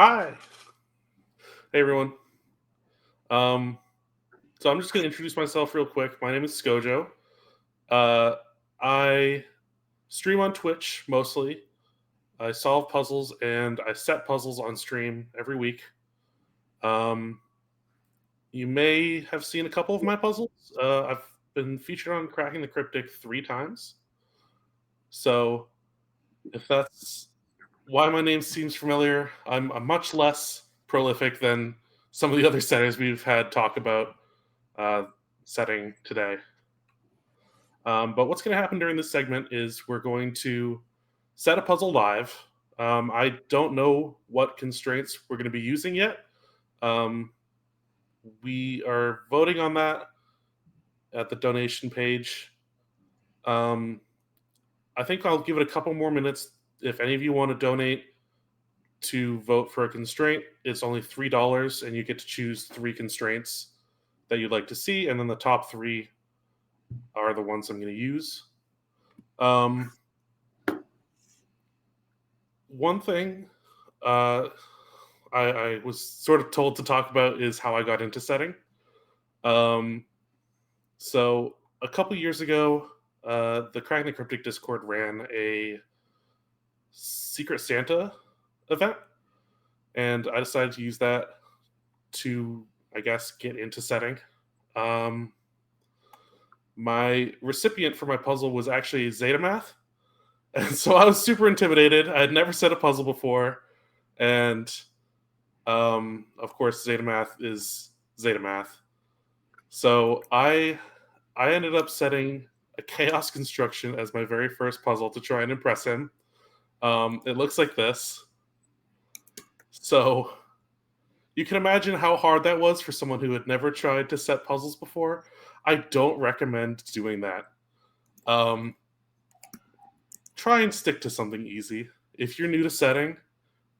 Hi. Hey, everyone. Um, so I'm just going to introduce myself real quick. My name is Scojo. Uh, I stream on Twitch mostly. I solve puzzles and I set puzzles on stream every week. Um, you may have seen a couple of my puzzles. I've been featured on Cracking the Cryptic 3 times. So if that's why my name seems familiar, I'm much less prolific than some of the other setters we've had talk about uh, setting today. But what's going to happen during this segment is we're going to set a puzzle live. I don't know what constraints we're going to be using yet. Um, we are voting on that at the donation page. I think I'll give it a couple more minutes. If any of you want to donate to vote for a constraint, it's only $3, and you get to choose 3 constraints that you'd like to see, and then the top 3 are the ones I'm going to use. One thing I was sort of told to talk about is how I got into setting. So a couple years ago, the Cracking the Cryptic Discord ran a Secret Santa event, and I decided to use that to, I guess, get into setting. My recipient for my puzzle was actually Zeta and so I was super intimidated. I had never set a puzzle before, and of course, Zeta is Zeta. So I ended up setting a chaos construction as my very first puzzle to try and impress him. It looks like this. So you can imagine how hard that was for someone who had never tried to set puzzles before. I don't recommend doing that. Try and stick to something easy. If you're new to setting,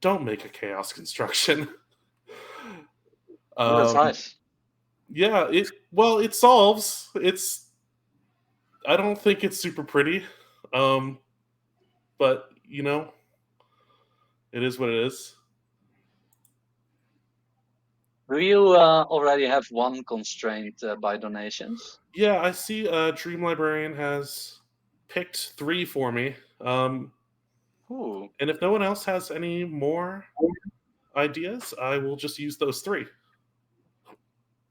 don't make a chaos construction. That's nice. Yeah, it solves. I don't think it's super pretty. But it is what it is. Do you already have one constraint by donations? Yeah, I see Dream Librarian has picked 3 for me. Ooh. And if no one else has any more ideas, I will just use those 3.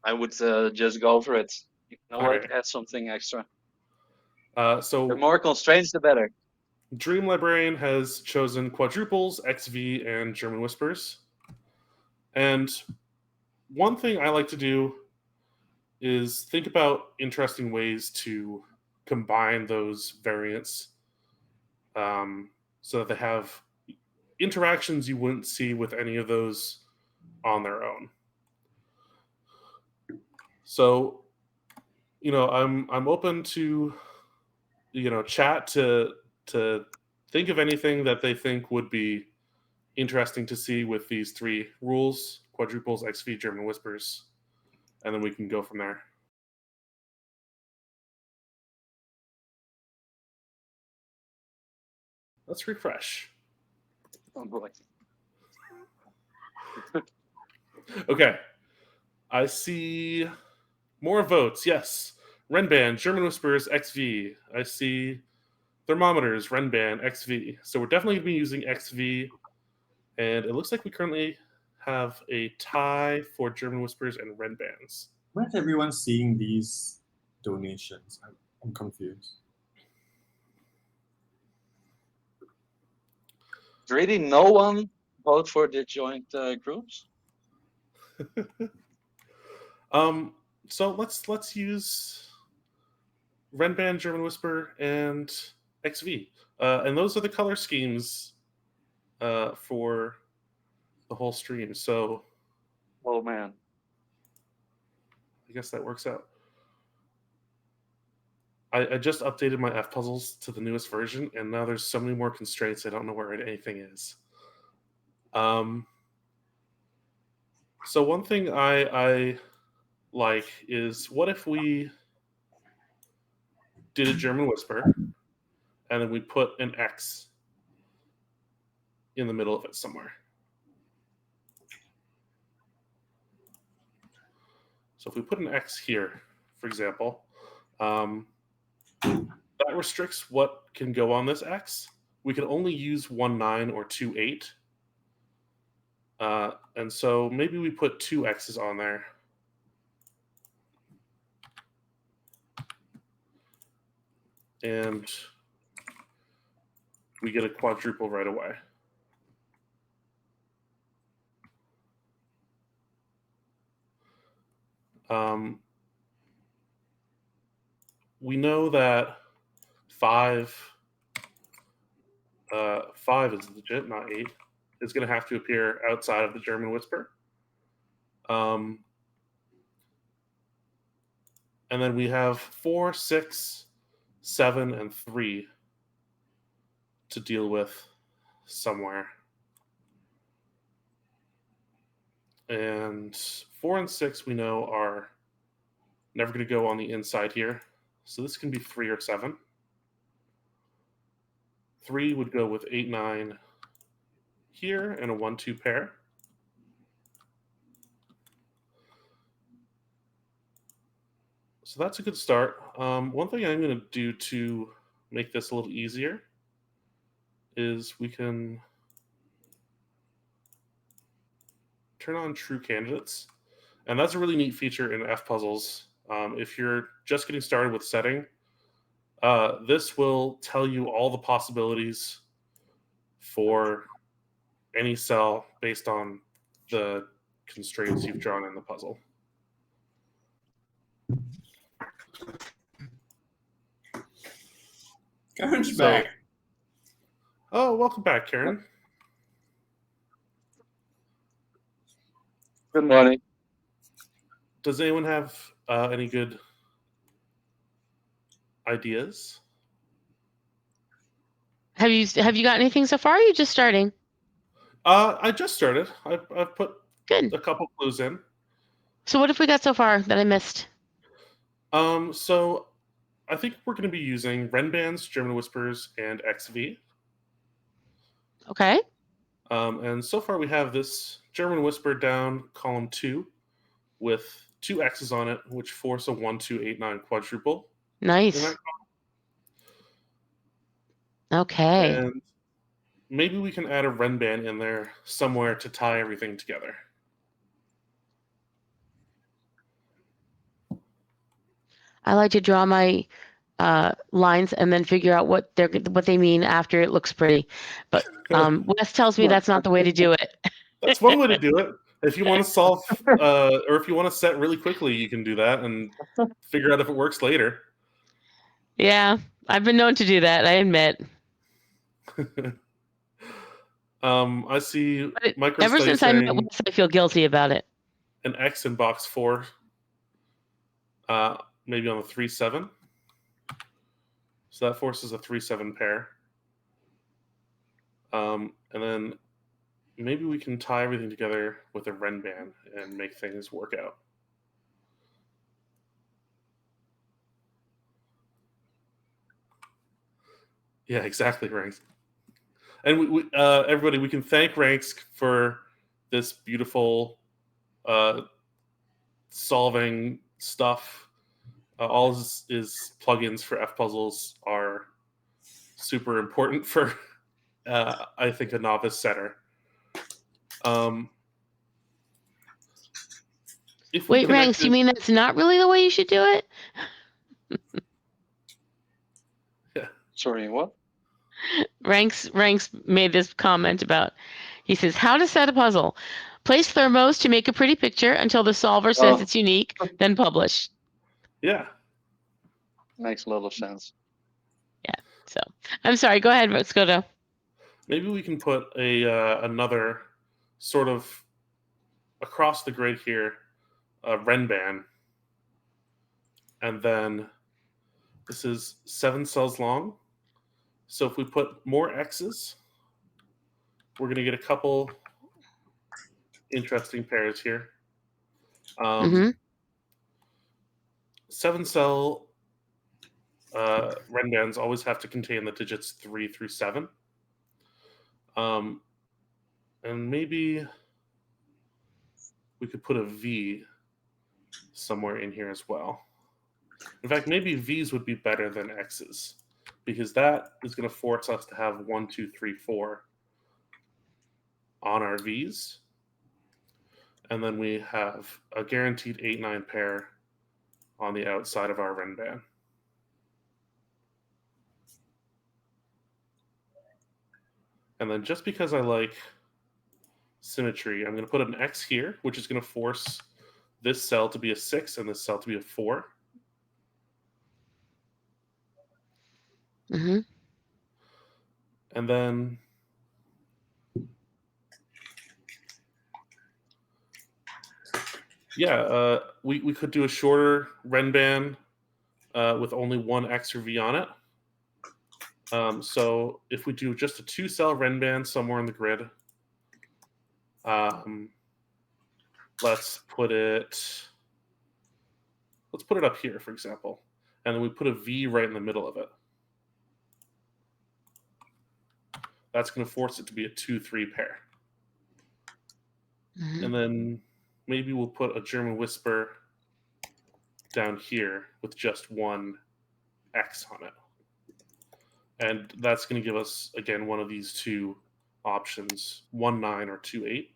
I would just go for it. You can All always right. add something extra. The So more constraints, the better. Dream Librarian has chosen quadruples, XV, and German Whispers. And one thing I like to do is think about interesting ways to combine those variants so that they have interactions you wouldn't see with any of those on their own. So, I'm open to chat to think of anything that they think would be interesting to see with these 3 rules: quadruples, XV, German Whispers, and then we can go from there. Let's refresh. Oh boy. Okay. I see more votes. Yes. Renban, German Whispers, XV. I see thermometers, Renban, XV. So we're definitely going to be using XV. And it looks like we currently have a tie for German Whispers and Renbans. Where's everyone seeing these donations? I'm confused. Really, no one vote for the joint groups? So let's use Renban, German Whisper, and XV. And those are the color schemes for the whole stream. So Oh man. I guess that works out. I just updated my F puzzles to the newest version, and now there's so many more constraints. I don't know where anything is. So one thing I like is, what if we did a German Whisper, and then we put an X in the middle of it somewhere. So if we put an X here, for example, that restricts what can go on this X. We can only use 1 9 or 2 8. And so maybe we put 2 X's on there. And we get a quadruple right away. We know that 5 is legit, not 8. It's going to have to appear outside of the German whisper. And then we have 4, 6, 7, and 3 to deal with somewhere. And 4 and 6 we know are never going to go on the inside here. So this can be 3 or 7. 3 would go with 8, 9 here and a 1, 2 pair. So that's a good start. One thing I'm going to do to make this a little easier is we can turn on true candidates. And that's a really neat feature in FPuzzles. If you're just getting started with setting, this will tell you all the possibilities for any cell based on the constraints you've drawn in the puzzle. Karen's back. Oh, welcome back, Karen. Good morning. Does anyone have any good ideas? Have you got anything so far? Or are you just starting? I just started. I've put Good. a couple clues in. So what have we got so far that I missed? So I think we're going to be using Renbands, German Whispers, and XV. Okay. And so far we have this German Whisper down column 2 with 2 X's on it, which force a 1, 2, 8, 9 quadruple. Nice. Okay. And maybe we can add a Renband in there somewhere to tie everything together. I like to draw my lines and then figure out what they mean after it looks pretty. But Wes tells me that's not the way to do it. That's one way to do it. If you want to solve, or if you want to set really quickly, you can do that and figure out if it works later. Yeah, I've been known to do that, I admit. I see Ever since I met Wes, I feel guilty about it. An X in box 4, maybe on the 3, 7. So that forces a 3, 7 pair. And then maybe we can tie everything together with a Renband and make things work out. Yeah, exactly, Ranks. And everybody, we can thank Ranks for this beautiful solving stuff. All his plugins for FPuzzles are super important for, I think, a novice setter. Wait, Ranks, you mean that's not really the way you should do it? Yeah. Sorry, what? Ranks made this comment about, he says, how to set a puzzle. Place thermos to make a pretty picture until the solver says it's unique, then publish. Yeah. Makes a lot of sense. Yeah, so I'm sorry, go ahead, Scojo. Maybe we can put another sort of across the grid here, Renband. And then this is 7 cells long. So if we put more X's, we're going to get a couple interesting pairs here. 7-cell Renbands always have to contain the digits 3 through 7. And maybe we could put a V somewhere in here as well. In fact, maybe V's would be better than X's, because that is going to force us to have 1, 2, 3, 4 on our V's. And then we have a guaranteed 8, 9 pair on the outside of our Renban. And then just because I like symmetry, I'm going to put an X here, which is going to force this cell to be a 6 and this cell to be a 4. Mm-hmm. And then we could do a shorter Renban with only one X or V on it. So if we do just a 2-cell Renban somewhere in the grid, let's put it up here, for example, and then we put a V right in the middle of it. That's going to force it to be a 2, 3 pair. Mm-hmm. And then maybe we'll put a German Whisper down here with just one X on it. And that's going to give us, again, one of these two options, 1, 9 or 2, 8.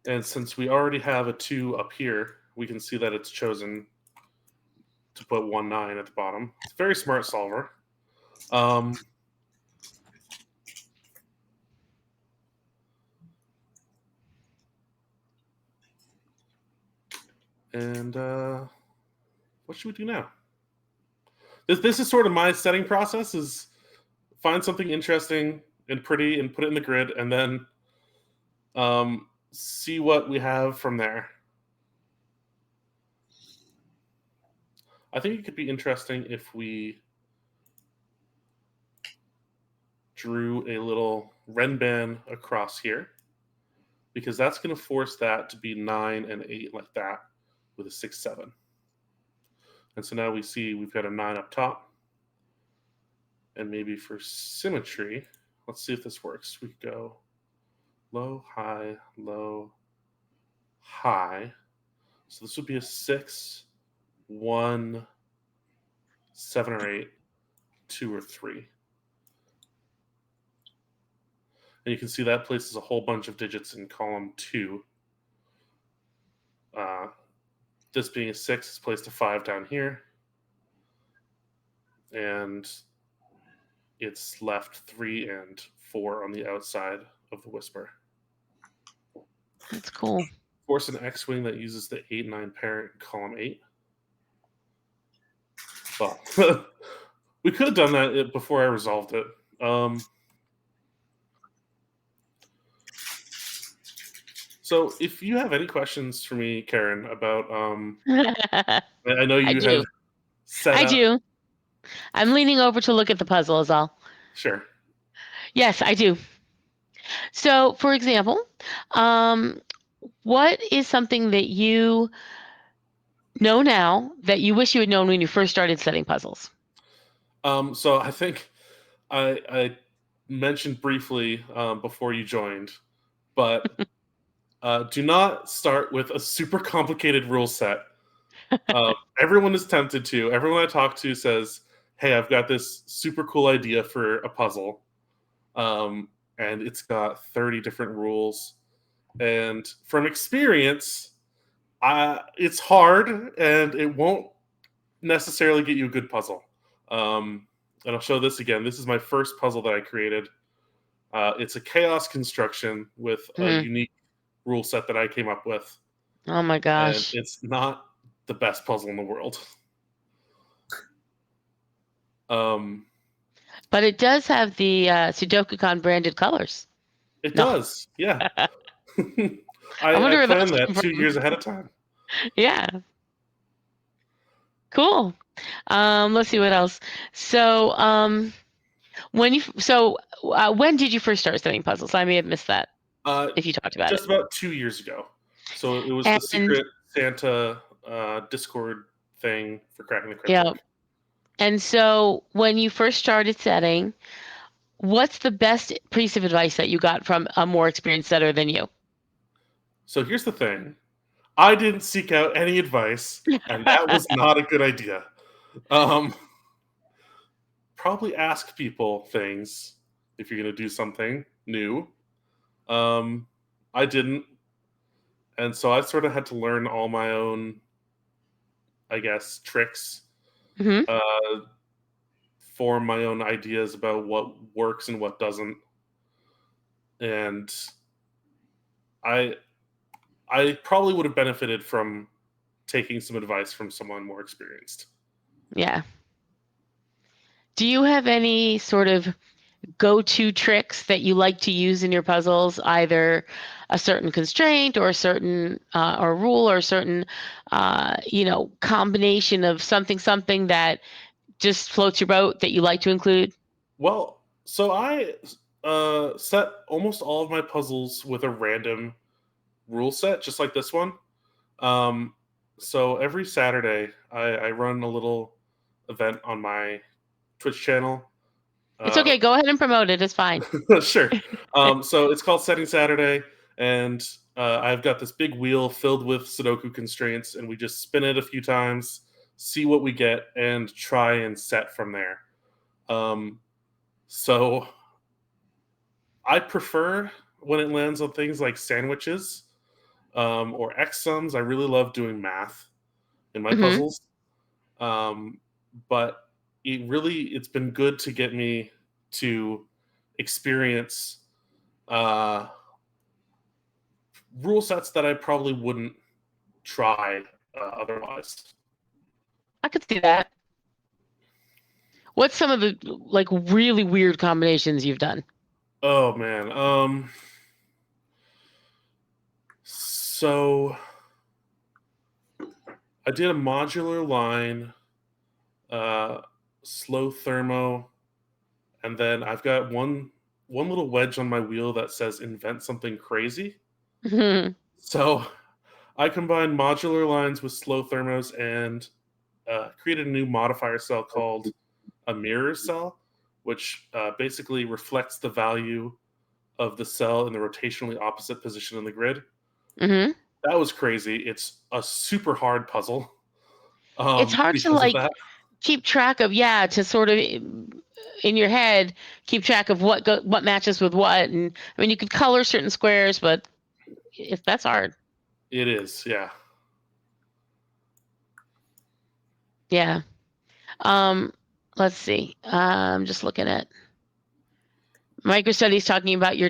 And since we already have a 2 up here, we can see that it's chosen to put 1, 9 at the bottom. It's a very smart solver. And what should we do now? This is sort of my setting process, is find something interesting and pretty and put it in the grid, and then see what we have from there. I think it could be interesting if we drew a little Renban across here, because that's going to force that to be 9 and 8 like that with a 6, 7. And so now we see we've got a 9 up top. And maybe for symmetry, let's see if this works. We could go low, high, low, high. So this would be a 6, 1, 7 or 8, 2 or 3. And you can see that places a whole bunch of digits in column 2. This being a 6 is placed a 5 down here. And it's left 3 and 4 on the outside of the Whisper. That's cool. Force an X-wing that uses the 8, 9 pair in column 8. Well, we could have done that before I resolved it. So if you have any questions for me, Karen, about I know you have set up. I do. I'm leaning over to look at the puzzle is all. Sure. Yes, I do. So, for example, what is something that you know now that you wish you had known when you first started setting puzzles? So I think I mentioned briefly before you joined, but do not start with a super complicated rule set. Everyone is tempted to. Everyone I talk to says, hey, I've got this super cool idea for a puzzle. And it's got 30 different rules. And from experience, it's hard and it won't necessarily get you a good puzzle. And I'll show this again. This is my first puzzle that I created. It's a chaos construction with a unique rule set that I came up with. Oh my gosh. And it's not the best puzzle in the world. But it does have the SudokuCon branded colors. It does, yeah. I wonder where planned those that came 2 from. years ahead of time. Yeah. Cool. Let's see what else. So, when did you first start studying puzzles? I may have missed that. If you talked about just it. about 2 years ago. So it was the secret Santa Discord thing for cracking the cryptic. Yeah. And so when you first started setting, What's the best piece of advice that you got from a more experienced setter than you? So here's the thing. I didn't seek out any advice, and that was not a good idea. Probably ask people things if you're going to do something new. I didn't. And so I sort of had to learn all my own, I guess, tricks, Hmm. form my own ideas about what works and what doesn't. And I I probably would have benefited from taking some advice from someone more experienced. Yeah. Do you have any sort of go-to tricks that you like to use in your puzzles, either a certain constraint or a certain or rule or a certain combination of something that just floats your boat that you like to include? Well, so I set almost all of my puzzles with a random rule set, just like this one. Um, so every Saturday, I run a little event on my Twitch channel. It's okay. Go ahead and promote it. It's fine. Sure. So it's called Setting Saturday, and I've got this big wheel filled with Sudoku constraints, and we just spin it a few times, see what we get, and try and set from there. So I prefer when it lands on things like sandwiches or X sums. I really love doing math in my Hmm. puzzles, um, but it's been good to get me to experience uh, rule sets that I probably wouldn't try otherwise. I could see that. What's some of the like really weird combinations you've done? Oh man. So I did a modular line, slow thermo, and then I've got one little wedge on my wheel that says invent something crazy. Mhm. So I combined modular lines with slow thermos and created a new modifier cell called a mirror cell, which basically reflects the value of the cell in the rotationally opposite position in the grid. Mhm. That was crazy. It's a super hard puzzle It's hard to because of that. keep track of, yeah, to sort of in your head keep track of what matches with what, and I mean you could color certain squares, but if that's hard. It is, yeah. Yeah. Um, let's see. I'm just looking at microstudies talking about your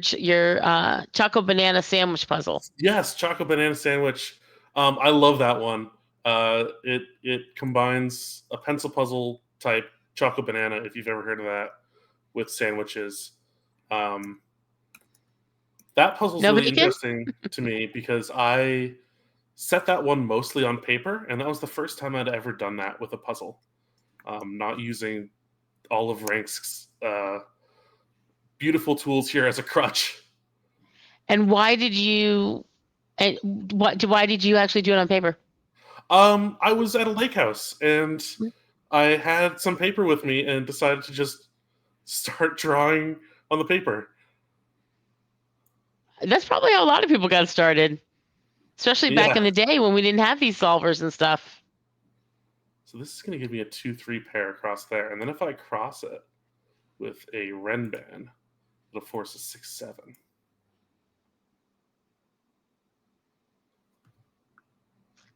choco banana sandwich puzzle. Yes, chocolate banana sandwich. I love that one. It combines a pencil puzzle type chocolate banana, if you've ever heard of that, with sandwiches. Um, that puzzle's No really bacon? interesting to me because I set that one mostly on paper, and that was the first time I'd ever done that with a puzzle, not using all of Rank's beautiful tools here as a crutch. And why did you why did you actually do it on paper? I was at a lake house and I had some paper with me and decided to just start drawing on the paper. That's probably how a lot of people got started, especially back Yeah. in the day when we didn't have these solvers and stuff. So this is going to give me a 2-3 pair across there. And then if I cross it with a Renban, it'll force a 6-7.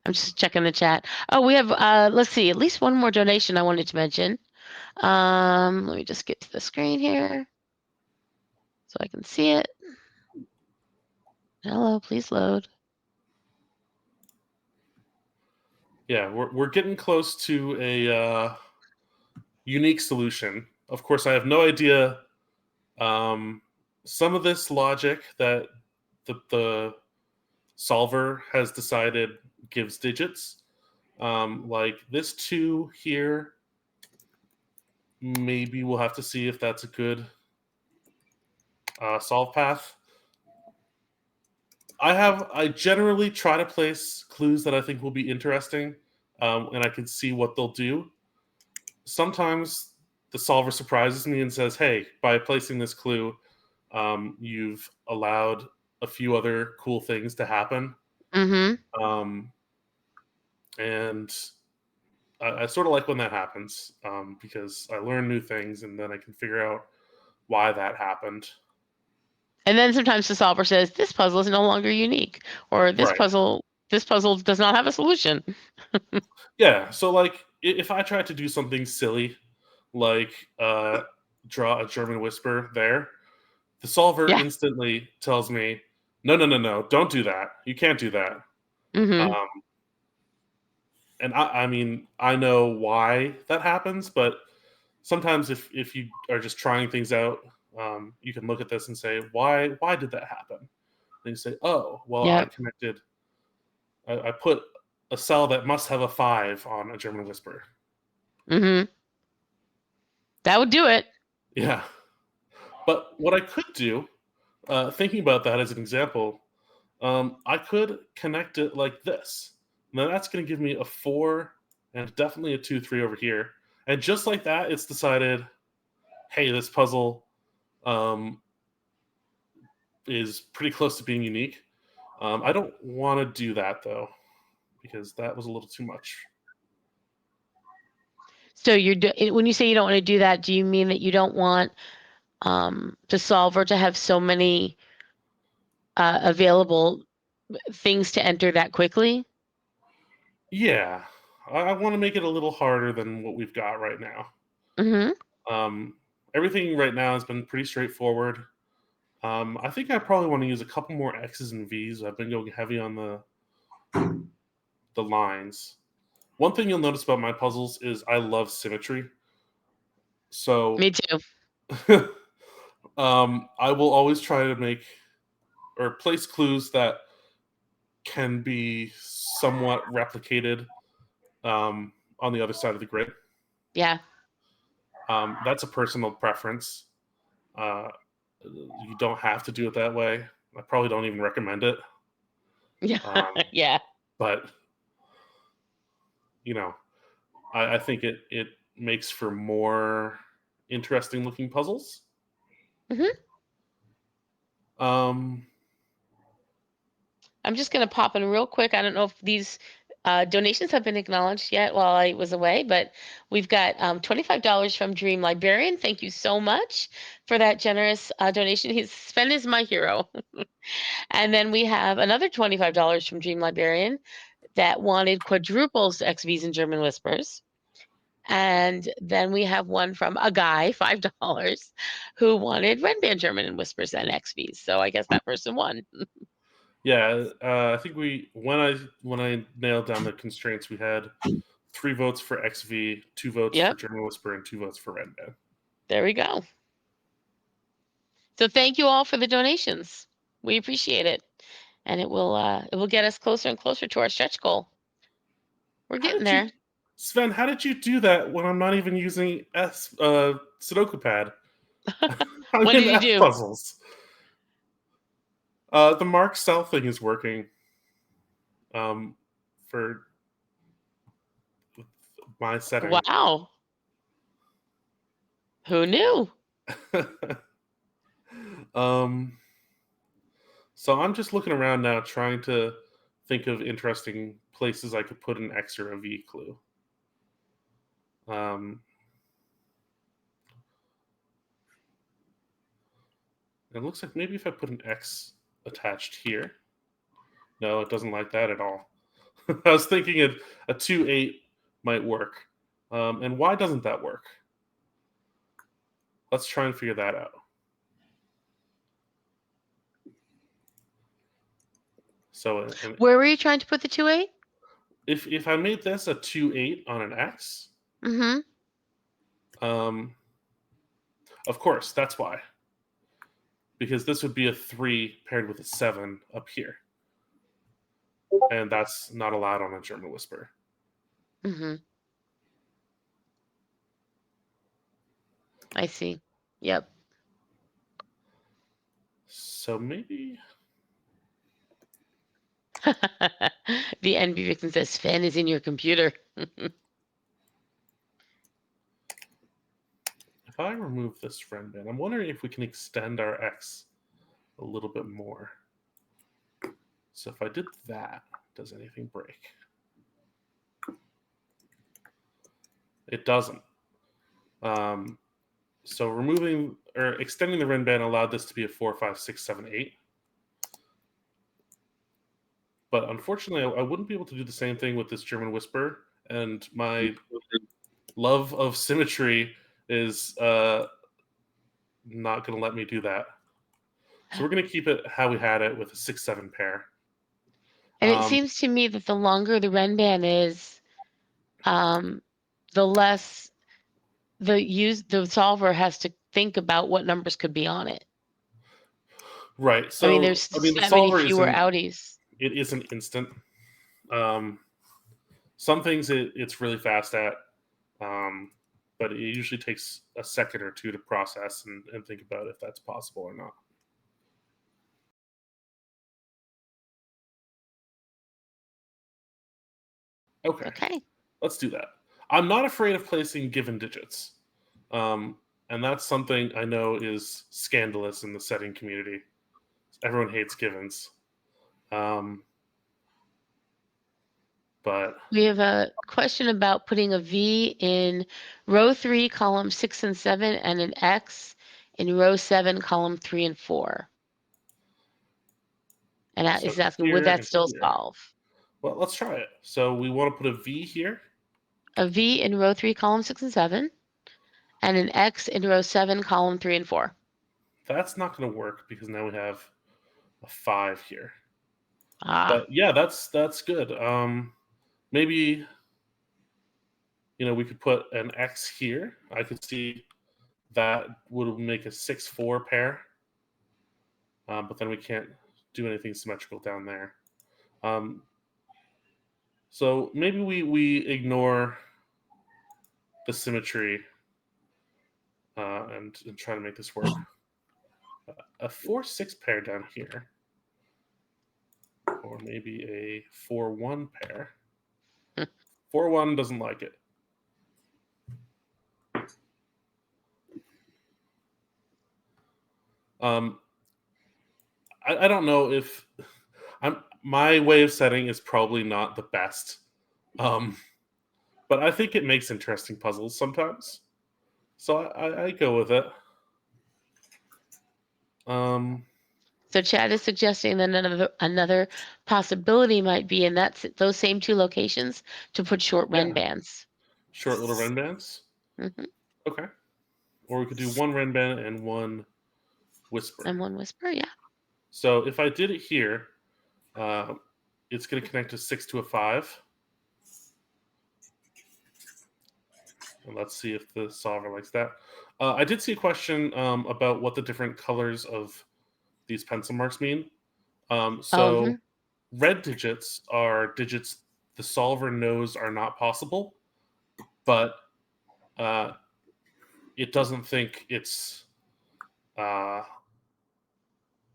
I'm just checking the chat. Oh, we have let's see, at least one more donation I wanted to mention. Let me just get to the screen here so I can see it. Hello, please load. Yeah, we're getting close to a unique solution. Of course, I have no idea. Some of this logic that the solver has decided gives digits. Like this 2 here, maybe we'll have to see if that's a good solve path. I generally try to place clues that I think will be interesting, and I can see what they'll do. Sometimes the solver surprises me and says, "Hey, by placing this clue, you've allowed a few other cool things to happen." Mm-hmm. And I sort of like when that happens because I learn new things and then I can figure out why that happened. And then sometimes the solver says, "This puzzle is no longer unique," or "This Right. puzzle does not have a solution." Yeah. So, like, if I tried to do something silly, like draw a German whisper there, the solver Yeah. instantly tells me, "No, no, no, no! Don't do that. You can't do that." Mm-hmm. Um, and I mean, I know why that happens, but sometimes if you are just trying things out, you can look at this and say, why did that happen? And you say, oh, well, I Yep. connected, I put a cell that must have a 5 on a German whisper. Mm-hmm. That would do it. Yeah. But what I could do, thinking about that as an example, I could connect it like this. Now that's going to give me a 4 and definitely a 2, 3 over here. And just like that, it's decided, hey, this puzzle um, is pretty close to being unique. I don't want to do that though, because that was a little too much. So when you say you don't want to do that, do you mean that you don't want the solver to have so many available things to enter that quickly? Yeah, I want to make it a little harder than what we've got right now. Mm-hmm. Everything right now has been pretty straightforward. I think I probably want to use a couple more X's and V's. I've been going heavy on the lines. One thing you'll notice about my puzzles is I love symmetry. So Me too. I will always try to make or place clues that can be somewhat replicated on the other side of the grid. Yeah. That's a personal preference. Uh, you don't have to do it that way. I probably don't even recommend it. Yeah. Um, Yeah. but you know, I think it makes for more interesting looking puzzles. Mm-hmm. Um, I'm just going to pop in real quick. I don't know if these donations have been acknowledged yet while I was away, but we've got $25 from Dream Librarian. Thank you so much for that generous donation. Sven is my hero. And then we have another $25 from Dream Librarian that wanted quadruples, XVs, and German Whispers. And then we have one from a guy, $5, who wanted Red Band German and Whispers and XVs. So I guess that person won. yeah, I think when I nailed down the constraints, we had 3 votes for XV, 2 votes for Yep. German Whisper, and 2 votes for Red Band. There we go. So thank you all for the donations. We appreciate it. And it will get us closer and closer to our stretch goal. We're getting there. Sven, how did you do that when I'm not even using Sudoku pad? I'm What in did you F do? puzzles. The mark cell thing is working. For my setting. Wow. Who knew? So I'm just looking around now, trying to think of interesting places I could put an X or a V clue. It looks like maybe if I put an X attached here. No, it doesn't like that at all. I was thinking a 2-8 might work. And why doesn't that work? Let's try and figure that out. So where were you trying to put the 2-8? If I made this a 2-8 on an X, Mm-hmm. Of course, that's why. Because this would be a 3 paired with a 7 up here. And that's not allowed on a German Whisper. Mm-hmm. I see. Yep. So maybe... The NB Vixen says, Sven is in your computer. if I remove this ren band, I'm wondering if we can extend our X a little bit more. So if I did that, does anything break? It doesn't. So removing or extending the ren band allowed this to be a 4, 5, 6, 7, 8. But unfortunately, I wouldn't be able to do the same thing with this German Whisper, and my love of symmetry is not going to let me do that. So we're going to keep it how we had it with a 6-7 pair. And it seems to me that the longer the ren band is, the less the solver has to think about what numbers could be on it. Right. So I mean, there's the that solver many fewer outies. It isn't instant. Some things it's really fast at, but it usually takes a second or two to process and think about if that's possible or not. Okay. Let's do that. I'm not afraid of placing given digits. And that's something I know is scandalous in the setting community. Everyone hates givens. But we have a question about putting a V in row 3, column 6 and 7, and an X in row 7, column 3 and 4. And that is asking, would that still solve? Well, let's try it. So we want to put a V here. A V in row 3, column 6 and 7, and an X in row 7, column 3 and 4. That's not going to work because now we have a 5 here. But yeah, that's good. Maybe we could put an X here. I could see that would make a 6-4 pair. But then we can't do anything symmetrical down there. So maybe we ignore the symmetry and try to make this work. A 4-6 pair down here. Or maybe a 4-1 pair. 4-1 doesn't like it. I don't know if my way of setting is probably not the best, but I think it makes interesting puzzles sometimes. So I go with it. So Chad is suggesting that another possibility might be in those same 2 locations to put short ren bands. Short little ren bands? Mm-hmm. Okay. Or we could do 1 ren band and 1 whisper. And 1 whisper, yeah. So if I did it here, it's going to connect a 6 to a 5. And let's see if the solver likes that. I did see a question about what the different colors of these pencil marks mean. Red digits are digits the solver knows are not possible, but it doesn't think it's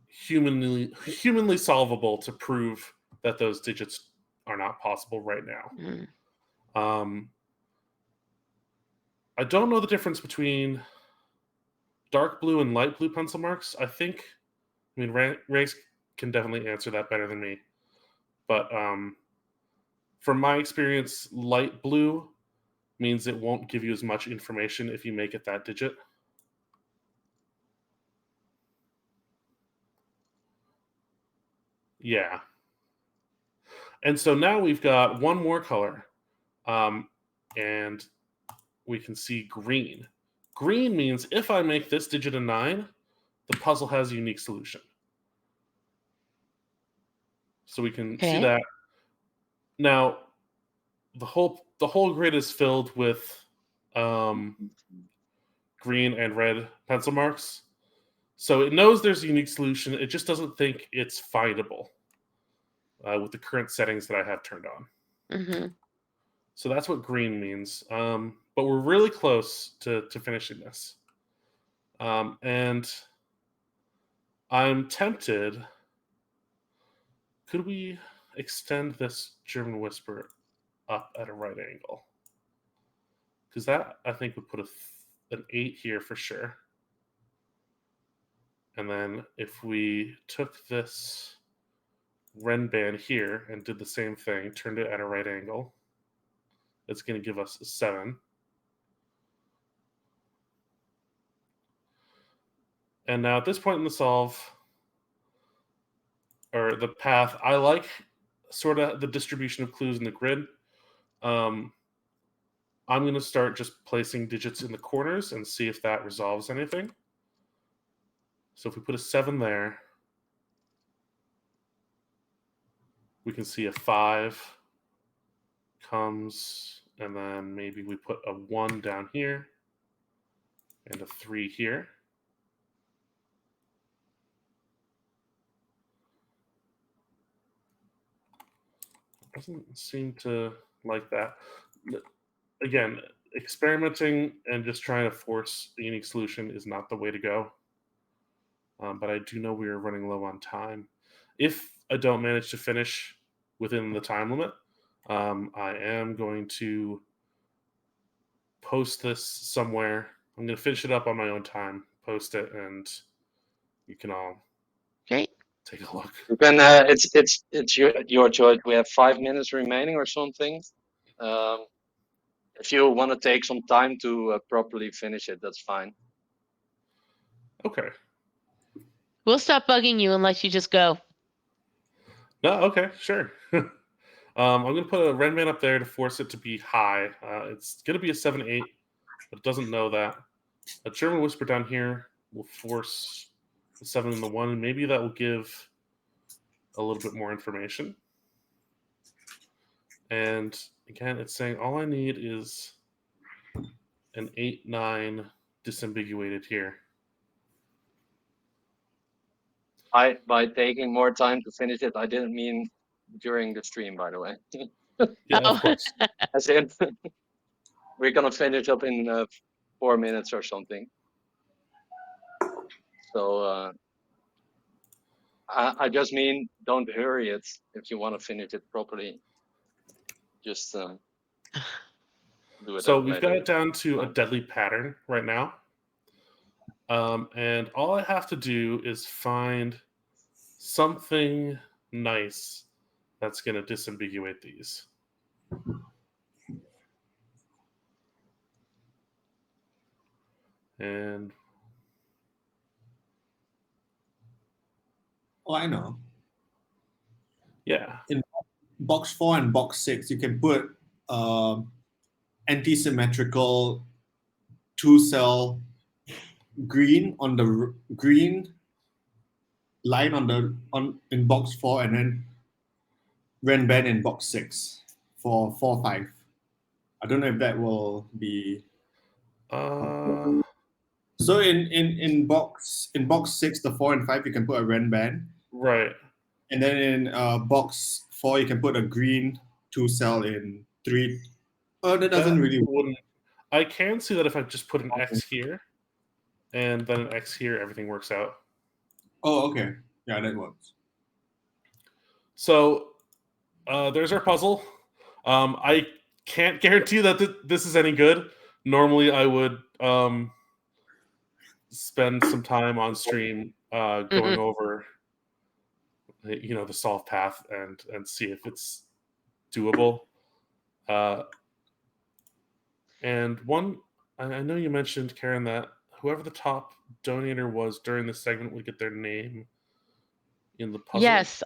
humanly solvable to prove that those digits are not possible right now. I don't know the difference between dark blue and light blue pencil marks. Ray can definitely answer that better than me. But from my experience, light blue means it won't give you as much information if you make it that digit. Yeah. And so now we've got one more color, and we can see green. Green means if I make this digit a 9, the puzzle has a unique solution. So we can see that. Now, the whole grid is filled with green and red pencil marks. So it knows there's a unique solution. It just doesn't think it's findable with the current settings that I have turned on. So that's what green means. But we're really close to finishing this. And I'm tempted. Could we extend this German Whisper up at a right angle? Because that, I think, would put an 8 here for sure. And then if we took this Renban here and did the same thing, turned it at a right angle, it's going to give us a 7. And now at this point in the solve, or the path, I like sort of the distribution of clues in the grid. I'm going to start just placing digits in the corners and see if that resolves anything. So if we put a 7 there, we can see a 5 comes, and then maybe we put a 1 down here and a 3 here. Doesn't seem to like that. Again, experimenting and just trying to force a unique solution is not the way to go. But I do know we are running low on time. If I don't manage to finish within the time limit, I am going to post this somewhere. I'm going to finish it up on my own time, post it, and you can all Great. take a look. You can. It's your choice. We have 5 minutes remaining or something. If you want to take some time to properly finish it, that's fine. Okay. We'll stop bugging you and let you just go. No, okay, sure. I'm going to put a Renman up there to force it to be high. It's going to be a 7-8, but it doesn't know that. A German Whisper down here will force the 7 and the 1, and maybe that will give a little bit more information. And again, it's saying all I need is an 8-9 disambiguated here. By taking more time to finish it, I didn't mean during the stream, by the way. Yeah, Oh. of course. As in, we're gonna finish up in 4 minutes or something. So I just mean don't hurry it if you want to finish it properly. Just do it. So we've got it down to a deadly pattern right now. And all I have to do is find something nice that's going to disambiguate these. And Oh, I know. yeah. In box 4 and box 6, you can put anti-symmetrical 2-cell green on the green line in box 4, and then Renban in box 6 for 4-5. I don't know if that will be. So in box 6, the 4 and 5, you can put a Renban. Right. And then in box 4, you can put a green 2-cell in 3. Oh, that doesn't really work. I can see that if I just put an X here and then an X here, everything works out. Oh, okay. Yeah, that works. So there's our puzzle. I can't guarantee that this is any good. Normally, I would spend some time on stream going over, the solve path and see if it's doable. And one, I know you mentioned, Karen, that whoever the top donator was during this segment would get their name in the puzzle. Yes.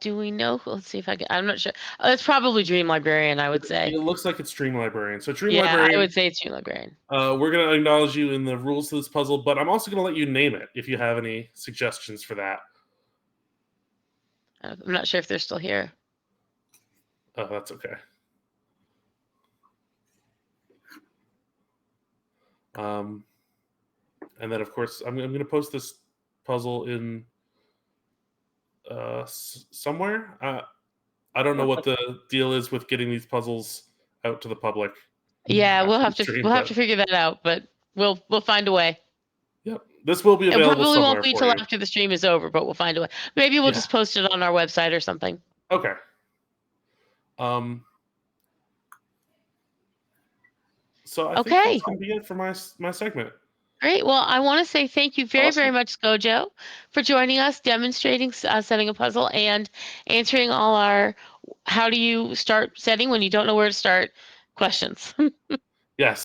Do we know? Let's see if I can. I'm not sure. It's probably Dream Librarian, I would say. It looks like it's Dream Librarian. So Dream Yeah, Librarian. I would say it's Dream Librarian. We're going to acknowledge you in the rules of this puzzle, but I'm also going to let you name it if you have any suggestions for that. I'm not sure if they're still here. Oh, that's okay. And then, of course, I'm going to post this puzzle in somewhere. I don't know what the deal is with getting these puzzles out to the public. Yeah, we'll have to figure that out, but we'll find a way. Yep, this will be available. It probably somewhere won't be for till you. after the stream is over, but we'll find a way. Maybe we'll just post it on our website or something. Okay. So I think Okay. that's going to be it for my segment. Great. Well, I want to say thank you very, very Awesome. much, Scojo, for joining us, demonstrating setting a puzzle, and answering all our how do you start setting when you don't know where to start questions. Yes.